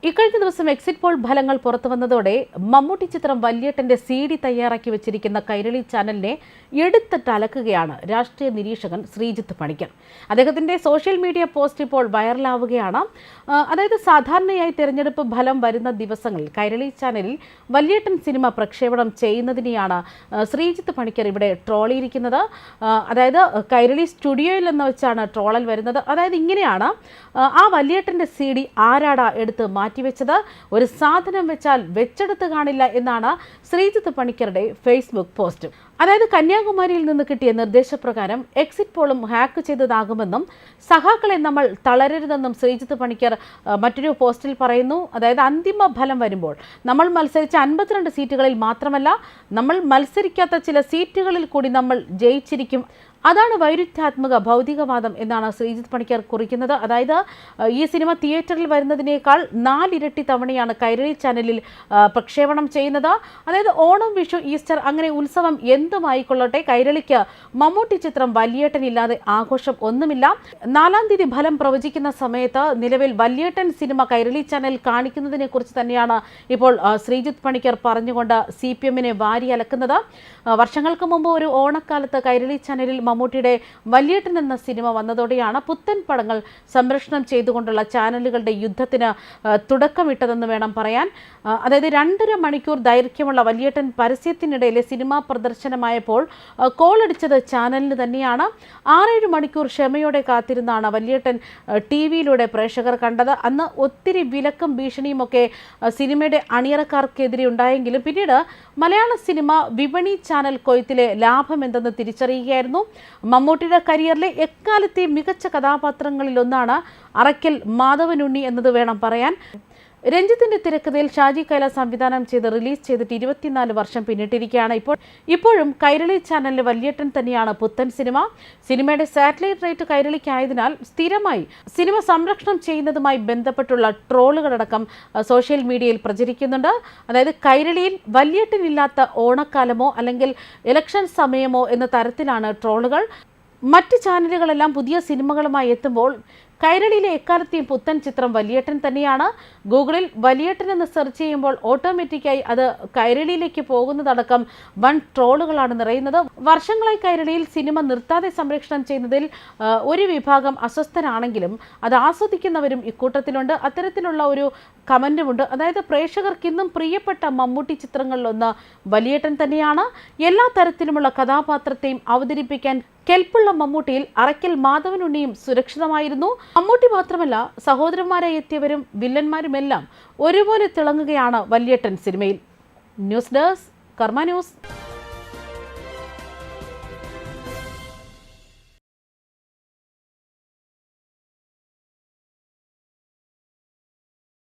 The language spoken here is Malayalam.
ഇക്കഴിഞ്ഞ ദിവസം എക്സിറ്റ് പോൾ ഫലങ്ങൾ പുറത്തുവന്നതോടെ മമ്മൂട്ടി ചിത്രം വല്യേട്ടന്റെ CD തയ്യാറാക്കി വെച്ചിരിക്കുന്ന കൈരളി ചാനലിനെ എടുത്തിട്ടലക്കുകയാണ് രാഷ്ട്രീയ നിരീക്ഷകൻ ശ്രീജിത്ത് പണിക്കർ. അദ്ദേഹത്തിന്റെ സോഷ്യൽ മീഡിയ പോസ്റ്റ് ഇപ്പോൾ വൈറലാവുകയാണ്. അതായത് സാധാരണയായി തെരഞ്ഞെടുപ്പ് ഫലം വരുന്ന ദിവസങ്ങളിൽ കൈരളി ചാനലിൽ വല്യേട്ടൻ സിനിമ പ്രക്ഷേപണം ചെയ്യുന്നതിനെയാണ് ശ്രീജിത്ത് പണിക്കർ ഇവിടെ ട്രോളിയിരിക്കുന്നത്. അതായത് കൈരളി സ്റ്റുഡിയോയിൽ എന്ന് വെച്ചാണ് ട്രോളൽ വരുന്നത്. അതായത് ഇങ്ങനെയാണ്, ആ വല്യേട്ടന്റെ CD ആരാടാ എടുത്ത് മാറ്റിവെച്ചത്, ഒരു സാധനം വെച്ചാൽ വെച്ചെടുത്ത് കാണില്ല എന്നാണ് ശ്രീജിത്ത് പണിക്കരുടെ ഫേസ്ബുക്ക് പോസ്റ്റ്. അതായത് കന്യാകുമാരിയിൽ നിന്ന് കിട്ടിയ നിർദ്ദേശപ്രകാരം എക്സിറ്റ് പോളും ഹാക്ക് ചെയ്തതാകുമെന്നും സഖാക്കളെ നമ്മൾ തളരരുതെന്നും ശ്രീജിത്ത് പണിക്കർ മറ്റൊരു പോസ്റ്റിൽ പറയുന്നു. അതായത് അന്തിമ ഫലം വരുമ്പോൾ നമ്മൾ മത്സരിച്ച 52 സീറ്റുകളിൽ മാത്രമല്ല, നമ്മൾ മത്സരിക്കാത്ത ചില സീറ്റുകളിൽ കൂടി നമ്മൾ ജയിച്ചിരിക്കും. അതാണ് വൈരുദ്ധ്യാത്മക ഭൗതികവാദം എന്നാണ് ശ്രീജിത്ത് പണിക്കർ കുറിക്കുന്നത്. അതായത് ഈ സിനിമ തിയേറ്ററിൽ വരുന്നതിനേക്കാൾ 4 ഇരട്ടി തവണയാണ് കൈരളി ചാനലിൽ പ്രക്ഷേപണം ചെയ്യുന്നത്. അതായത് ഓണം, വിഷു, ഈസ്റ്റർ അങ്ങനെ ഉത്സവം എന്തുമായിക്കൊള്ളട്ടെ, കൈരളിക്ക് മമ്മൂട്ടി ചിത്രം വല്യേട്ടനില്ലാതെ ആഘോഷം ഒന്നുമില്ല. 4-ാം തീയതി ഫലം പ്രവചിക്കുന്ന സമയത്ത് നിലവിൽ വല്യേട്ടൻ സിനിമ കൈരളി ചാനൽ കാണിക്കുന്നതിനെ കുറിച്ച് തന്നെയാണ് ഇപ്പോൾ ശ്രീജിത്ത് പണിക്കർ പറഞ്ഞുകൊണ്ട് CPM-നെ വാരി അലക്കുന്നത്. വർഷങ്ങൾക്ക് മുമ്പ് ഒരു ഓണക്കാലത്ത് കൈരളി ചാനലിൽ മമ്മൂട്ടിയുടെ വല്യേട്ടൻ എന്ന സിനിമ വന്നതോടെയാണ് പുത്തൻ പടങ്ങൾ സംരക്ഷണം ചെയ്തുകൊണ്ടുള്ള ചാനലുകളുടെ യുദ്ധത്തിന് തുടക്കമിട്ടതെന്ന് വേണം പറയാൻ. അതായത് 2.5 മണിക്കൂർ ദൈർഘ്യമുള്ള വല്യേട്ടൻ പരസ്യത്തിനിടയിലെ സിനിമാ പ്രദർശനമായപ്പോൾ കോളടിച്ചത് ചാനലിന് തന്നെയാണ്. 6-7 മണിക്കൂർ ക്ഷമയോടെ കാത്തിരുന്നാണ് വല്യേട്ടൻ TV-യിലൂടെ പ്രേക്ഷകർ കണ്ടത്. അന്ന് ഒത്തിരി വിലക്കും ഭീഷണിയുമൊക്കെ സിനിമയുടെ അണിയറക്കാർക്കെതിരെ ഉണ്ടായെങ്കിലും പിന്നീട് മലയാള സിനിമ വിപണി ചാനൽ കൊയ്ത്തിലെ ലാഭം എന്തെന്ന് തിരിച്ചറിയുകയായിരുന്നു. മമ്മൂട്ടിയുടെ കരിയറിലെ എക്കാലത്തെ മികച്ച കഥാപാത്രങ്ങളിലൊന്നാണ് അറയ്ക്കൽ മാധവനുണ്ണി എന്നത് വേണം പറയാൻ. രഞ്ജിത്തിന്റെ തിരക്കഥയിൽ ഷാജി കൈലാസ് സംവിധാനം ചെയ്ത് റിലീസ് ചെയ്തിട്ട് 24 വർഷം പിന്നിട്ടിരിക്കുകയാണ്. ഇപ്പോഴും കൈരളി ചാനലിലെ വല്യേട്ടൻ തന്നെയാണ് പുത്തൻ സിനിമ. സിനിമയുടെ സാറ്റലൈറ്റ് റേറ്റ് കൈരളിക്കായതിനാൽ സ്ഥിരമായി സിനിമ സംരക്ഷണം ചെയ്യുന്നതുമായി ബന്ധപ്പെട്ടുള്ള ട്രോളുകളടക്കം സോഷ്യൽ മീഡിയയിൽ പ്രചരിക്കുന്നുണ്ട്. അതായത് കൈരളിയിൽ വല്യേട്ടനില്ലാത്ത ഓണക്കാലമോ അല്ലെങ്കിൽ ഇലക്ഷൻ സമയമോ എന്ന തരത്തിലാണ് ട്രോളുകൾ. മറ്റ് ചാനലുകളെല്ലാം പുതിയ സിനിമകളുമായി എത്തുമ്പോൾ കൈരളിയിലെ എക്കാലത്തെയും പുത്തൻ ചിത്രം വല്യേട്ടൻ തന്നെയാണ്. ഗൂഗിളിൽ വല്യേട്ടൻ എന്ന് സെർച്ച് ചെയ്യുമ്പോൾ ഓട്ടോമാറ്റിക്കായി അത് കൈരളിയിലേക്ക് പോകുന്നതടക്കം വൻ ട്രോളുകളാണ് നിറയുന്നത്. വർഷങ്ങളായി കൈരളിയിൽ സിനിമ നിർത്താതെ സംരക്ഷണം ചെയ്യുന്നതിൽ ഒരു വിഭാഗം അസ്വസ്ഥരാണെങ്കിലും അത് ആസ്വദിക്കുന്നവരും ഇക്കൂട്ടത്തിലുണ്ട്. അത്തരത്തിലുള്ള ഒരു കമൻറ്റുമുണ്ട്. അതായത് പ്രേക്ഷകർക്ക് ഇന്നും പ്രിയപ്പെട്ട മമ്മൂട്ടി ചിത്രങ്ങളിലൊന്ന് വല്യേട്ടൻ തന്നെയാണ്. എല്ലാ തരത്തിലുമുള്ള കഥാപാത്രത്തെയും അവതരിപ്പിക്കാൻ കെൽപ്പുള്ള മമ്മൂട്ടിയിൽ അറയ്ക്കൽ മാധവനുണ്ണിയും സുരക്ഷിതമായിരുന്നു. മമ്മൂട്ടി മാത്രമല്ല, സഹോദരന്മാരായി എത്തിയവരും വില്ലന്മാരുമെല്ലാം ഒരുപോലെ തിളങ്ങുകയാണ് വല്യേട്ടൻ സിനിമയിൽ. ന്യൂസ് ഡെസ്ക്, കർമ്മ ന്യൂസ്.